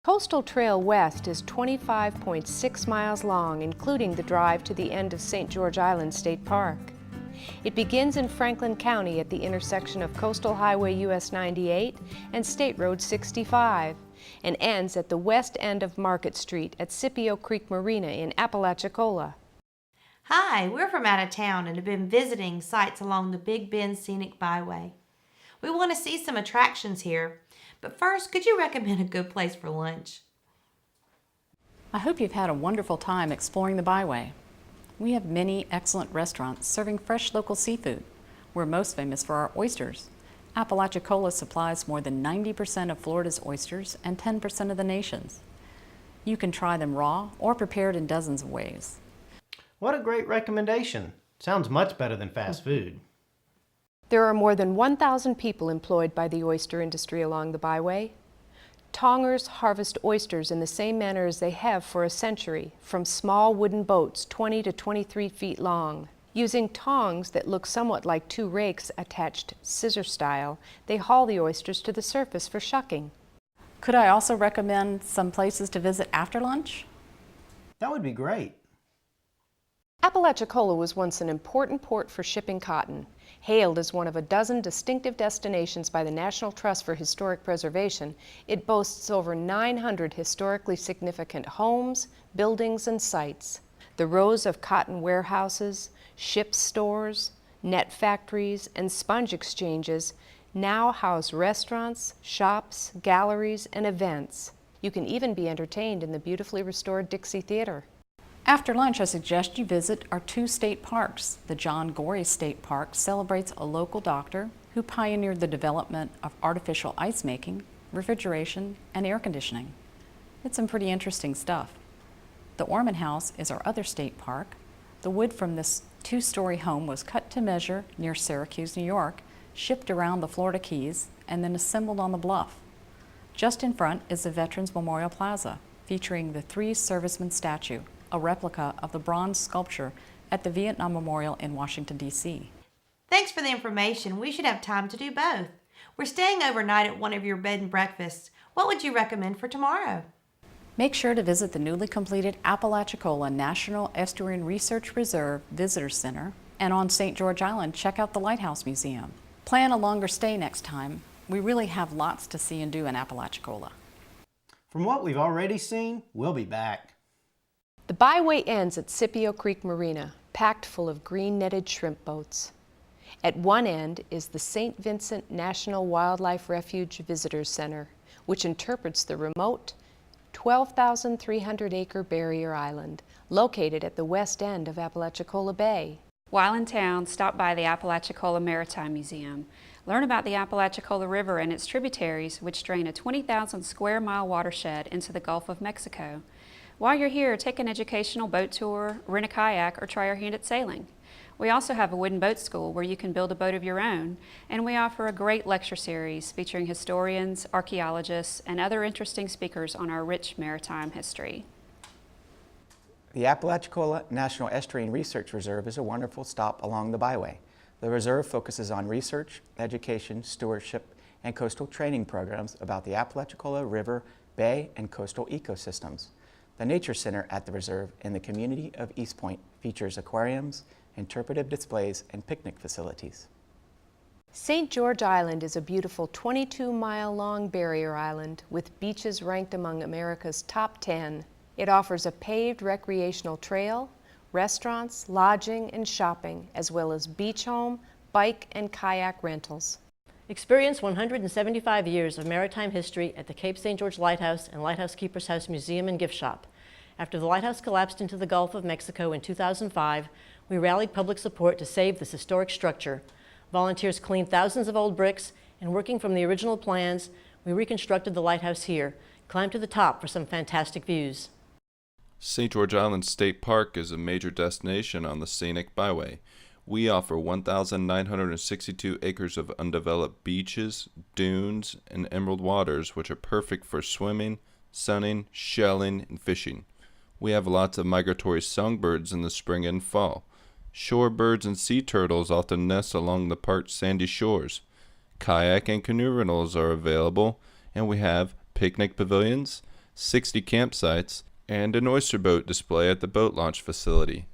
Coastal Trail West is 25.6 miles long, including the drive to the end of St. George Island State Park. It begins in Franklin County at the intersection of Coastal Highway US 98 and State Road 65, and ends at the west end of Market Street at Scipio Creek Marina in Apalachicola. Hi, we're from out of town and have been visiting sites along the Big Bend Scenic Byway. We want to see some attractions here, but first, could you recommend a good place for lunch? I hope you've had a wonderful time exploring the byway. We have many excellent restaurants serving fresh local seafood. We're most famous for our oysters. Apalachicola supplies more than 90% of Florida's oysters and 10% of the nation's. You can try them raw or prepared in dozens of ways. What a great recommendation. Sounds much better than fast food. There are more than 1,000 people employed by the oyster industry along the byway. Tongers harvest oysters in the same manner as they have for a century, from small wooden boats 20 to 23 feet long. Using tongs that look somewhat like two rakes attached scissor style, they haul the oysters to the surface for shucking. Could I also recommend some places to visit after lunch? That would be great. Apalachicola was once an important port for shipping cotton. Hailed as one of a dozen distinctive destinations by the National Trust for Historic Preservation, it boasts over 900 historically significant homes, buildings, and sites. The rows of cotton warehouses, ship stores, net factories, and sponge exchanges now house restaurants, shops, galleries, and events. You can even be entertained in the beautifully restored Dixie Theater. After lunch, I suggest you visit our two state parks. The John Gorrie State Park celebrates a local doctor who pioneered the development of artificial ice making, refrigeration, and air conditioning. It's some pretty interesting stuff. The Orman House is our other state park. The wood from this two-story home was cut to measure near Syracuse, New York, shipped around the Florida Keys, and then assembled on the bluff. Just in front is the Veterans Memorial Plaza, featuring the three servicemen statue, a replica of the bronze sculpture at the Vietnam Memorial in Washington, D.C. Thanks for the information. We should have time to do both. We're staying overnight at one of your bed and breakfasts. What would you recommend for tomorrow? Make sure to visit the newly completed Apalachicola National Estuarine Research Reserve Visitor Center, and on St. George Island, check out the Lighthouse Museum. Plan a longer stay next time. We really have lots to see and do in Apalachicola. From what we've already seen, we'll be back. The byway ends at Scipio Creek Marina, packed full of green netted shrimp boats. At one end is the St. Vincent National Wildlife Refuge Visitors Center, which interprets the remote 12,300-acre barrier island, located at the west end of Apalachicola Bay. While in town, stop by the Apalachicola Maritime Museum. Learn about the Apalachicola River and its tributaries, which drain a 20,000 square mile watershed into the Gulf of Mexico. While you're here, take an educational boat tour, rent a kayak, or try our hand at sailing. We also have a wooden boat school where you can build a boat of your own, and we offer a great lecture series featuring historians, archaeologists, and other interesting speakers on our rich maritime history. The Apalachicola National Estuarine Research Reserve is a wonderful stop along the byway. The reserve focuses on research, education, stewardship, and coastal training programs about the Apalachicola River, bay, and coastal ecosystems. The Nature Center at the reserve in the community of East Point features aquariums, interpretive displays, and picnic facilities. St. George Island is a beautiful 22-mile-long barrier island with beaches ranked among America's top 10. It offers a paved recreational trail, restaurants, lodging, and shopping, as well as beach home, bike, and kayak rentals. Experience 175 years of maritime history at the Cape St. George Lighthouse and Lighthouse Keeper's House Museum and Gift Shop. After the lighthouse collapsed into the Gulf of Mexico in 2005, we rallied public support to save this historic structure. Volunteers cleaned thousands of old bricks, and working from the original plans, we reconstructed the lighthouse here, climbed to the top for some fantastic views. St. George Island State Park is a major destination on the scenic byway. We offer 1,962 acres of undeveloped beaches, dunes, and emerald waters, which are perfect for swimming, sunning, shelling, and fishing. We have lots of migratory songbirds in the spring and fall. Shorebirds and sea turtles often nest along the park's sandy shores. Kayak and canoe rentals are available, and we have picnic pavilions, 60 campsites, and an oyster boat display at the boat launch facility.